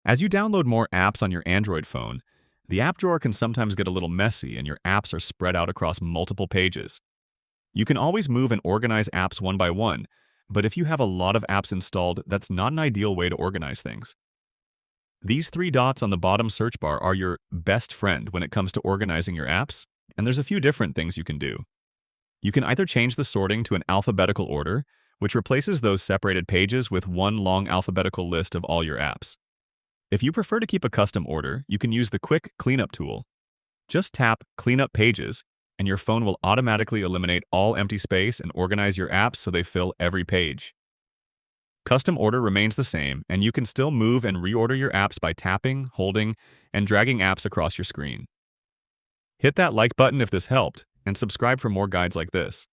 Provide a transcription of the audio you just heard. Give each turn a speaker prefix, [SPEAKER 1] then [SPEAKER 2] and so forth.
[SPEAKER 1] As you download more apps on your Android phone, the app drawer can sometimes get a little messy and your apps are spread out across multiple pages. You can always move and organize apps one by one, but if you have a lot of apps installed, that's not an ideal way to organize things. These three dots on the bottom search bar are your best friend when it comes to organizing your apps, and there's a few different things you can do. You can either change the sorting to an alphabetical order, which replaces those separated pages with one long alphabetical list of all your apps. If you prefer to keep a custom order, you can use the quick cleanup tool. Just tap Clean Up Pages, and your phone will automatically eliminate all empty space and organize your apps so they fill every page. Custom order remains the same, and you can still move and reorder your apps by tapping, holding, and dragging apps across your screen. Hit that like button if this helped, and subscribe for more guides like this.